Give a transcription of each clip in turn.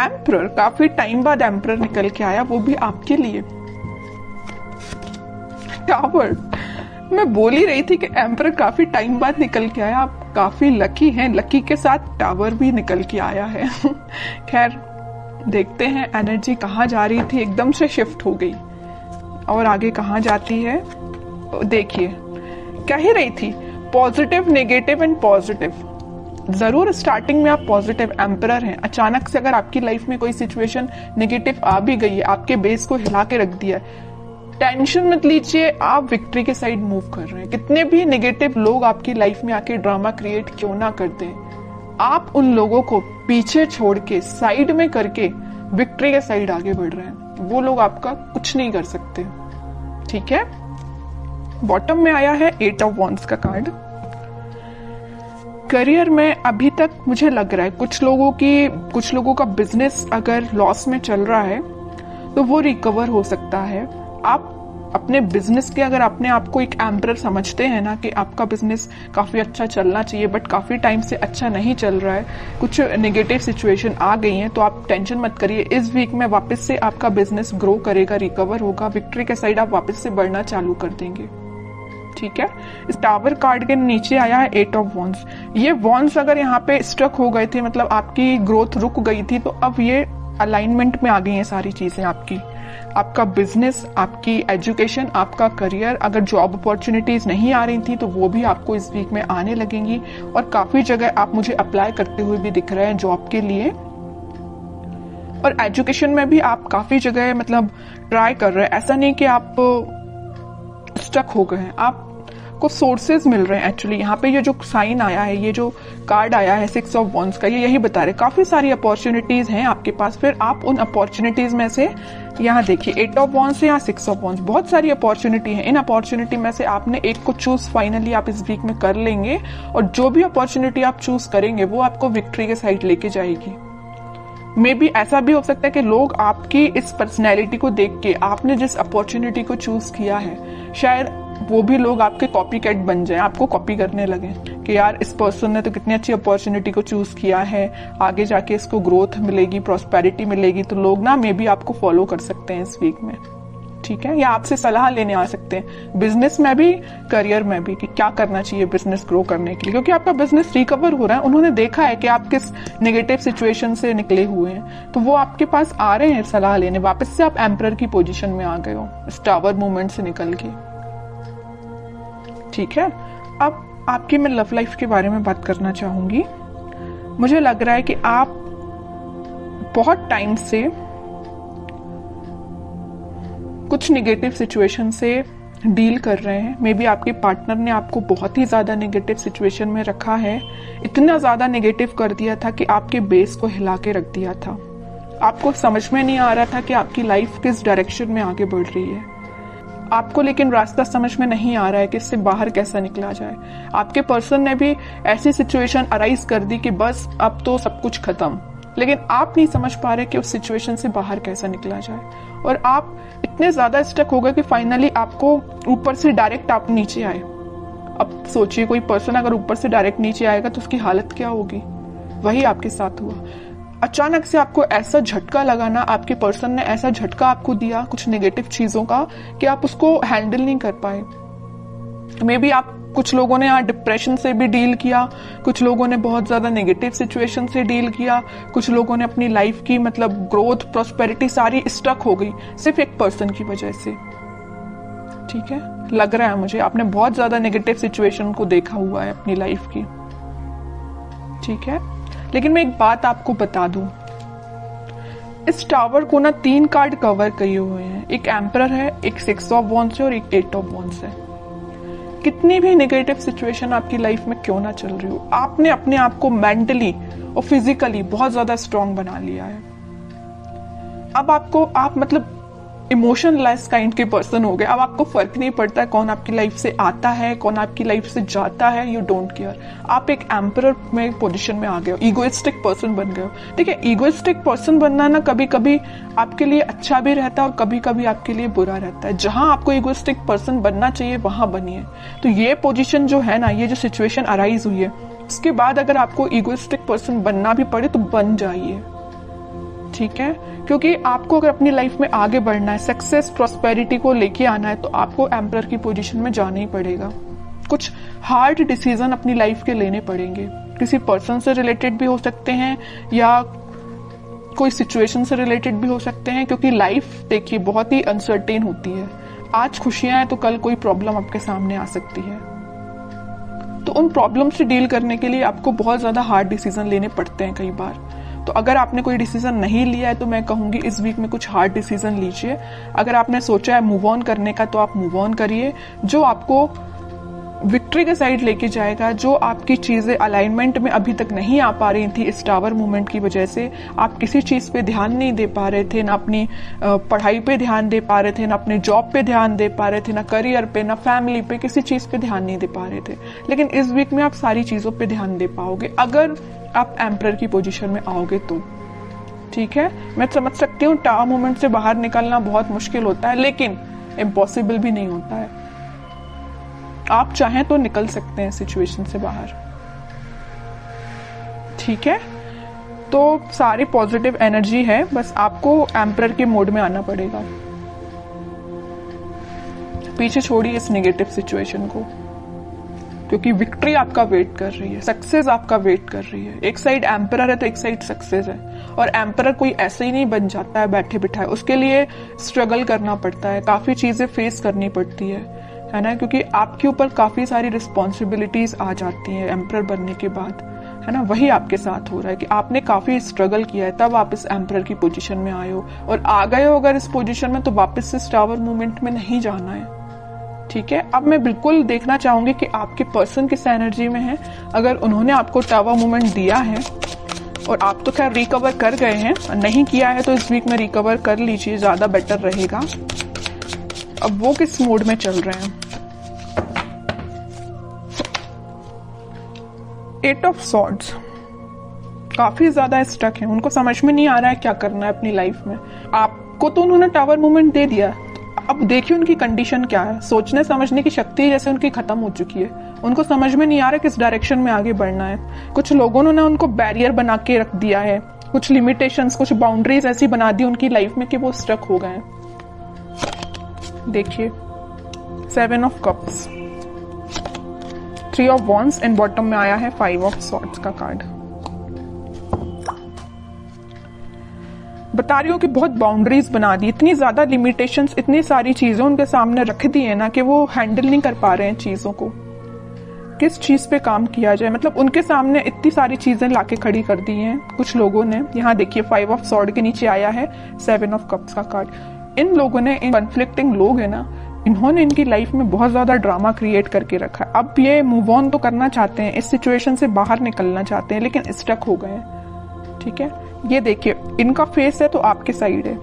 Emperor, काफी time बाद emperor निकल के आया, वो भी आपके लिए। टावर, मैं बोल ही रही थी कि एम्परर काफी टाइम बाद निकल के आया, आप काफी लकी हैं, लकी के साथ टावर भी निकल के आया है। खैर देखते हैं एनर्जी कहाँ जा रही थी, एकदम से शिफ्ट हो गई और आगे कहाँ जाती है। देखिए कह ही रही थी पॉजिटिव, नेगेटिव एंड पॉजिटिव। जरूर स्टार्टिंग में आप पॉजिटिव एम्परर हैं, अचानक से अगर आपकी लाइफ में कोई सिचुएशन नेगेटिव आ भी गई है, आपके बेस को हिला के रख दिया है, टेंशन मत लीजिए, आप विक्ट्री के साइड मूव कर रहे हैं। कितने भी नेगेटिव लोग आपकी लाइफ में आके ड्रामा क्रिएट क्यों ना करते हैं, आप उन लोगों को पीछे छोड़ के साइड में करके विक्ट्री के साइड आगे बढ़ रहे हैं। वो लोग आपका कुछ नहीं कर सकते, ठीक है। बॉटम में आया है 8 ऑफ वॉन्ड्स का कार्ड। करियर में अभी तक मुझे लग रहा है कुछ लोगों का बिजनेस अगर लॉस में चल रहा है तो वो रिकवर हो सकता है। आप अपने बिजनेस के अगर अपने आप को एक एम्परर समझते हैं ना कि आपका बिजनेस काफी अच्छा चलना चाहिए बट काफी टाइम से अच्छा नहीं चल रहा है, कुछ नेगेटिव सिचुएशन आ गई हैं, तो आप टेंशन मत करिए। इस वीक में वापस से आपका बिजनेस ग्रो करेगा, रिकवर होगा, विक्ट्री के साइड आप वापस से बढ़ना चालू कर देंगे, ठीक है। इस टावर कार्ड के नीचे आया है 8 ऑफ वॉन्ड्स। ये वॉन्ड्स अगर यहाँ पे स्ट्रक हो गए थे, मतलब आपकी ग्रोथ रुक गई थी, तो अब ये अलाइनमेंट में आ गई हैं सारी चीजें आपकी। आपका बिजनेस, आपकी एजुकेशन, आपका करियर, अगर जॉब अपॉर्चुनिटीज नहीं आ रही थी तो वो भी आपको इस वीक में आने लगेंगी। और काफी जगह आप मुझे अप्लाई करते हुए भी दिख रहे हैं जॉब के लिए। और एजुकेशन में भी आप काफी जगह मतलब ट्राई कर रहे हैं, ऐसा नहीं कि आप स्टक हो गए हैं, आपको सोर्सेज मिल रहे हैं। एक्चुअली यहाँ पे ये जो साइन आया है, ये जो कार्ड आया है 6 ऑफ वॉन्ड्स का, ये यही बता रहे काफी सारी अपॉर्चुनिटीज हैं आपके पास। फिर आप उन अपॉर्चुनिटीज में से यहाँ देखिए 8 ऑफ वॉन्ड्स से यहाँ 6 ऑफ वॉन्ड्स, बहुत सारी अपॉर्चुनिटी है। इन अपॉर्चुनिटी में से आपने एक को चूज फाइनली आप इस वीक में कर लेंगे, और जो भी अपॉर्चुनिटी आप चूज करेंगे वो आपको विक्ट्री के साइड लेके जाएगी। मे बी ऐसा भी हो सकता है कि लोग आपकी इस पर्सनैलिटी को देख के, आपने जिस अपॉर्चुनिटी को चूज किया है, शायद वो भी लोग आपके कॉपी कैट बन जाए, आपको कॉपी करने लगे कि यार इस पर्सन ने तो कितनी अच्छी अपॉर्चुनिटी को चूज किया है, आगे जाके इसको ग्रोथ मिलेगी, प्रॉस्पेरिटी मिलेगी, तो लोग ना मे बी आपको फॉलो कर सकते हैं इस वीक में, ठीक है। या आपसे सलाह लेने आ सकते हैं, बिजनेस में भी, करियर में भी, कि क्या करना चाहिए बिजनेस ग्रो करने के लिए, क्योंकि आपका बिजनेस रिकवर हो रहा है। उन्होंने देखा है कि आप किस नेगेटिव सिचुएशन से निकले हुए हैं, तो वो आपके पास आ रहे हैं सलाह लेने। वापस से आप एम्परर की पोजीशन में आ गए हो इस टावर मूवमेंट से निकल के, ठीक है। अब आपकी मैं लव लाइफ के बारे में बात करना चाहूंगी। मुझे लग रहा है कि आप बहुत टाइम से कुछ नेगेटिव सिचुएशन से डील कर रहे हैं। मे बी आपके पार्टनर ने आपको बहुत ही ज्यादा नेगेटिव सिचुएशन में रखा है, इतना ज्यादा नेगेटिव कर दिया था कि आपके बेस को हिला के रख दिया था। आपको समझ में नहीं आ रहा था कि आपकी लाइफ किस डायरेक्शन में आगे बढ़ रही है, आपको लेकिन रास्ता समझ में नहीं आ रहा है कि इससे बाहर कैसा निकला जाए। आपके पर्सन ने भी ऐसी सिचुएशन अराइज कर दी कि बस अब तो सब कुछ खत्म, लेकिन आप नहीं समझ पा रहे कि उस सिचुएशन से बाहर कैसा निकला जाए। और आप इतने ज्यादा स्टक हो गए कि फाइनली आपको ऊपर से डायरेक्ट आप नीचे आए। अब सोचिए कोई पर्सन अगर ऊपर से डायरेक्ट नीचे आएगा तो उसकी हालत क्या होगी। वही आपके साथ हुआ। अचानक से आपको ऐसा झटका लगाना, आपके पर्सन ने ऐसा झटका आपको दिया कुछ नेगेटिव चीजों का कि आप उसको हैंडल नहीं कर पाए। मे बी आप, कुछ लोगों ने यहाँ डिप्रेशन से भी डील किया, कुछ लोगों ने बहुत ज्यादा नेगेटिव सिचुएशन से डील किया, कुछ लोगों ने अपनी लाइफ की मतलब ग्रोथ, प्रॉस्पेरिटी सारी स्टक हो गई सिर्फ एक पर्सन की वजह से, ठीक है। लग रहा है मुझे आपने बहुत ज्यादा नेगेटिव सिचुएशन को देखा हुआ है अपनी लाइफ की, ठीक है। लेकिन मैं एक बात आपको बता दूं, इस टावर को ना 3 कार्ड कवर किए हुए हैं। एक एम्परर है, एक 6 ऑफ वॉन्ड्स है और एक 8 ऑफ वॉन्ड्स है। कितनी भी नेगेटिव सिचुएशन आपकी लाइफ में क्यों ना चल रही हो, आपने अपने आप को मेंटली और फिजिकली बहुत ज्यादा स्ट्रांग बना लिया है। अब आप मतलब इमोशनलेस काइंड के पर्सन हो गए। अब आपको फर्क नहीं पड़ता है कौन आपकी लाइफ से आता है, कौन आपकी लाइफ से जाता है, यू डोंट केयर। आप एक एम्परर में पोजीशन में आ गए हो, ईगोइस्टिक पर्सन बन गए हो। देखिए, ईगोइस्टिक पर्सन बनना ना कभी कभी आपके लिए अच्छा भी रहता है और कभी कभी आपके लिए बुरा रहता है। जहां आपको ईगोइस्टिक पर्सन बनना चाहिए वहां बनिए। तो ये पोजीशन जो है ना, ये जो सिचुएशन अराइज हुई है, उसके बाद अगर आपको ईगोइस्टिक पर्सन बनना भी पड़े तो बन जाइए, ठीक है, क्योंकि आपको अगर अपनी लाइफ में आगे बढ़ना है, सक्सेस प्रॉस्पेरिटी को लेके आना है, तो आपको एम्परर की पोजीशन में जाना ही पड़ेगा। कुछ हार्ड डिसीजन अपनी लाइफ के लेने पड़ेंगे, किसी पर्सन से रिलेटेड भी हो सकते हैं या कोई सिचुएशन से रिलेटेड भी हो सकते हैं, क्योंकि लाइफ देखिए बहुत ही अनसर्टेन होती है। आज खुशियां हैं तो कल कोई प्रॉब्लम आपके सामने आ सकती है, तो उन प्रॉब्लम से डील करने के लिए आपको बहुत ज्यादा हार्ड डिसीजन लेने पड़ते हैं कई बार। तो अगर आपने कोई डिसीजन नहीं लिया है तो मैं कहूंगी इस वीक में कुछ हार्ड डिसीजन लीजिए। अगर आपने सोचा है मूव ऑन करने का तो आप मूव ऑन करिए, जो आपको विक्ट्री के साइड लेके जाएगा। जो आपकी चीजें अलाइनमेंट में अभी तक नहीं आ पा रही थी इस टावर मूवमेंट की वजह से, आप किसी चीज पे ध्यान नहीं दे पा रहे थे, ना अपनी पढ़ाई पे ध्यान दे पा रहे थे, ना अपने जॉब पे ध्यान दे पा रहे थे, ना करियर पे, ना फैमिली पे, किसी चीज पे ध्यान नहीं दे पा रहे थे। लेकिन इस वीक में आप सारी चीजों पे ध्यान दे पाओगे अगर आप एम्परर की पोजीशन में आओगे तो। ठीक है, मैं समझ सकती हूँ टावर मूवमेंट से बाहर निकलना बहुत मुश्किल होता है, लेकिन इम्पॉसिबल भी नहीं होता है। आप चाहें तो निकल सकते हैं सिचुएशन से बाहर। ठीक है, तो सारी पॉजिटिव एनर्जी है, बस आपको एम्परर के मोड में आना पड़ेगा। पीछे छोड़िए इस नेगेटिव सिचुएशन को, क्योंकि विक्ट्री आपका वेट कर रही है, सक्सेस आपका वेट कर रही है। एक साइड एम्परर है तो एक साइड सक्सेस है, और एम्परर कोई ऐसे ही नहीं बन जाता है बैठे बिठाए, उसके लिए स्ट्रगल करना पड़ता है, काफी चीजें फेस करनी पड़ती है ना, क्योंकि आपके ऊपर काफी सारी रिस्पॉन्सिबिलिटीज आ जाती हैं एम्परर बनने के बाद, है ना। वही आपके साथ हो रहा है कि आपने काफी स्ट्रगल किया है, तब आप इस एम्परर की पोजीशन में आए हो, और आ गए हो अगर इस पोजीशन में तो वापस से टावर मूवमेंट में नहीं जाना है। ठीक है, अब मैं बिल्कुल देखना चाहूंगी कि आपके पर्सन किस एनर्जी में है। अगर उन्होंने आपको टावर मूवमेंट दिया है और आप तो खैर रिकवर कर गए हैं, नहीं किया है तो इस वीक में रिकवर कर लीजिए, ज्यादा बेटर रहेगा। अब वो किस मोड में चल रहे हैं। 8 ऑफ सॉर्ड्स, काफी ज्यादा स्टक है, उनको समझ में नहीं आ रहा है क्या करना है अपनी लाइफ में। आपको तो उन्होंने टावर मूवमेंट दे दिया, अब देखिए उनकी कंडीशन क्या है। सोचने समझने की शक्ति जैसे उनकी खत्म हो चुकी है, उनको समझ में नहीं आ रहा किस डायरेक्शन में आगे बढ़ना है। कुछ लोगों ने उनको बैरियर बना के रख दिया है, कुछ लिमिटेशंस, कुछ बाउंड्रीज ऐसी बना दी उनकी लाइफ में कि वो स्टक हो गए। देखिए 7 of cups, 3 of wands and bottom में आया है 5 ऑफ सॉर्ड्स का कार्ड। बता रही हूँ कि बहुत बाउंड्रीज बना दी, इतनी ज्यादा लिमिटेशंस, इतनी सारी चीजें उनके सामने रख दी है ना कि वो हैंडल नहीं कर पा रहे हैं चीजों को। किस चीज पे काम किया जाए, मतलब उनके सामने इतनी सारी चीजें लाके खड़ी कर दी हैं कुछ लोगों ने। यहाँ देखिए 5 ऑफ सॉर्ड के नीचे आया है 7 ऑफ कप्स का कार्ड। इन लोगों ने, इन कॉन्फ्लिक्टिंग लोग है ना, इन्होंने इनकी लाइफ में बहुत ज्यादा ड्रामा क्रिएट करके रखा है। अब ये मूव ऑन तो करना चाहते हैं, इस सिचुएशन से बाहर निकलना चाहते हैं, लेकिन स्टक हो गए हैं। ठीक है, ये देखिए इनका फेस है तो आपके साइड है,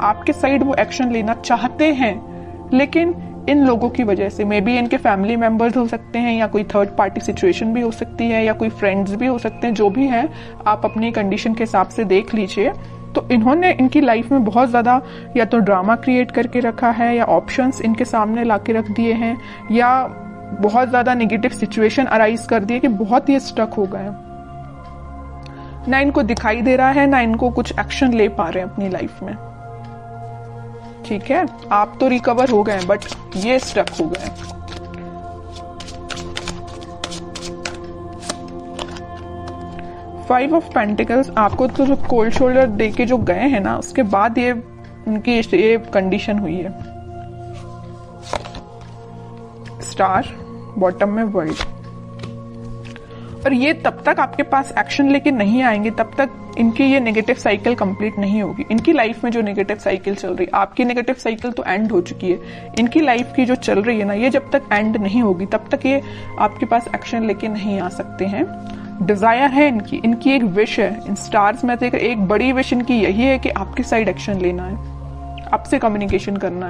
आपके साइड वो एक्शन लेना चाहते हैं, लेकिन इन लोगों की वजह से, मे बी इनके फैमिली मेंबर्स हो सकते हैं, या कोई थर्ड पार्टी सिचुएशन भी हो सकती है, या कोई फ्रेंड्स भी हो सकते हैं, जो भी है आप अपनी कंडीशन के हिसाब से देख लीजिए। तो इन्होंने इनकी लाइफ में बहुत ज्यादा या तो ड्रामा क्रिएट करके रखा है, या ऑप्शंस इनके सामने लाके रख दिए हैं, या बहुत ज्यादा नेगेटिव सिचुएशन अराइज कर दिए कि बहुत ही स्टक हो गए। ना इनको दिखाई दे रहा है, ना इनको कुछ एक्शन ले पा रहे हैं अपनी लाइफ में। ठीक है, आप तो रिकवर हो गए बट ये स्टक हो गए। फाइव ऑफ पेंटिकल्स, आपको तो जो कोल्ड शोल्डर देके जो गए हैं ना, उसके बाद ये उनकी ये कंडीशन हुई है। स्टार, बॉटम में वर्ल्ड। और ये तब तक आपके पास एक्शन लेके नहीं आएंगे, तब तक इनकी ये नेगेटिव साइकिल कंप्लीट नहीं होगी। इनकी लाइफ में जो नेगेटिव साइकिल चल रही है, आपकी नेगेटिव साइकिल तो एंड हो चुकी है, इनकी लाइफ की जो चल रही है ना, ये जब तक एंड नहीं होगी तब तक ये आपके पास एक्शन लेके नहीं आ सकते हैं। डिजायर है इनकी एक विश है। इन स्टार्स में देख एक बड़ी विश इनकी यही है कि आपकी साइड एक्शन लेना है, आपसे कम्युनिकेशन करना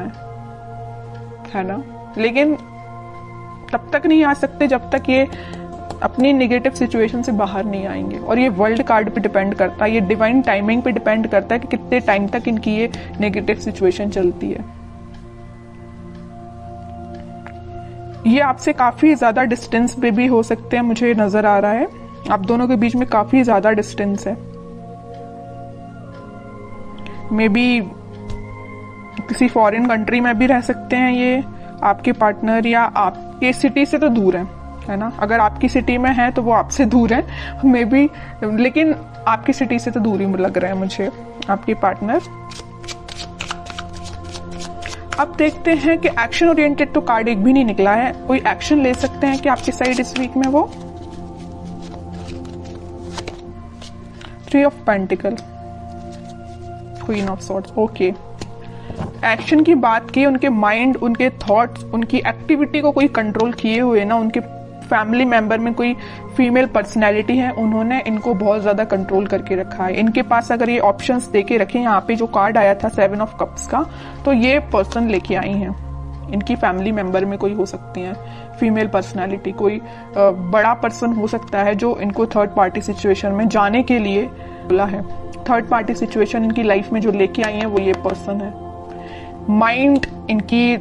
है ना। लेकिन तब तक नहीं आ सकते जब तक ये अपनी नेगेटिव सिचुएशन से बाहर नहीं आएंगे। और ये वर्ल्ड कार्ड पे डिपेंड करता है, ये डिवाइन टाइमिंग पे डिपेंड करता है कि कितने टाइम तक इनकी ये नेगेटिव सिचुएशन चलती है। ये आपसे काफी ज्यादा डिस्टेंस पे भी हो सकते हैं, मुझे नजर आ रहा है आप दोनों के बीच में काफी ज्यादा डिस्टेंस है। मे बी किसी फॉरेन कंट्री में भी रह सकते हैं ये आपके पार्टनर, या आपके सिटी से तो दूर है ना। अगर आपकी सिटी में है तो वो आपसे दूर है मे बी, लेकिन आपकी सिटी से तो दूर ही लग रहा है मुझे आपके पार्टनर। अब देखते हैं कि एक्शन ओरिएंटेड तो कार्ड एक भी नहीं निकला है। कोई एक्शन ले सकते हैं कि आपकी साइड इस वीक में वो 3 of pentacle, queen of swords. Okay, action की बात की, उनके माइंड, उनके थॉट्स, उनकी एक्टिविटी को कोई कंट्रोल किए हुए ना, उनके फैमिली मेंबर में कोई फीमेल पर्सनैलिटी है, उन्होंने इनको बहुत ज्यादा कंट्रोल करके रखा है। इनके पास अगर ये ऑप्शंस देके रखे, यहाँ पे जो कार्ड आया था 7 ऑफ कप्स का, तो ये पर्सन लेके आई हैं। इनकी फैमिली मेंबर में कोई हो सकती है फीमेल पर्सनैलिटी, कोई बड़ा पर्सन हो सकता है जो इनको थर्ड पार्टी सिचुएशन में जाने के लिए बोला है। थर्ड पार्टी सिचुएशन इनकी लाइफ में जो लेके आई है वो ये पर्सन है। माइंड, इनकी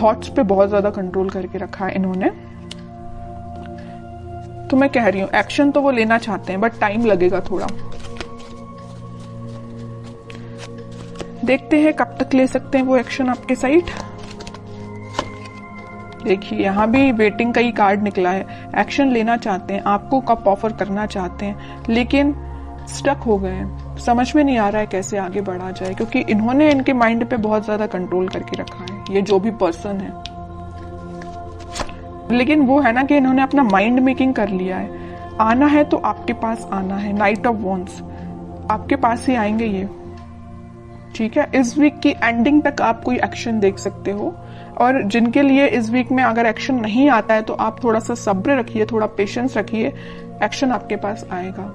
थॉट्स पे बहुत ज्यादा कंट्रोल करके रखा है इन्होंने। तो मैं कह रही हूं एक्शन तो वो लेना चाहते हैं, बट टाइम लगेगा थोड़ा। देखते हैं कब तक ले सकते हैं वो एक्शन आपके साइड। देखिए यहां भी वेटिंग का ही कार्ड निकला है। एक्शन लेना चाहते हैं, आपको कब ऑफर करना चाहते हैं, लेकिन स्टक हो गए हैं। समझ में नहीं आ रहा है कैसे आगे बढ़ा जाए, क्योंकि इन्होंने इनके माइंड पे बहुत ज्यादा कंट्रोल करके रखा है, ये जो भी पर्सन है। लेकिन वो है ना कि इन्होंने अपना माइंड मेकिंग कर लिया है। आना है तो आपके पास आना है। नाइट ऑफ वॉन्ड्स, आपके पास ही आएंगे ये, ठीक है। इस वीक की एंडिंग तक आप कोई एक्शन देख सकते हो। और जिनके लिए इस वीक में अगर एक्शन नहीं आता है तो आप थोड़ा सा सब्र रखिए, थोड़ा पेशेंस रखिए, एक्शन आपके पास आएगा।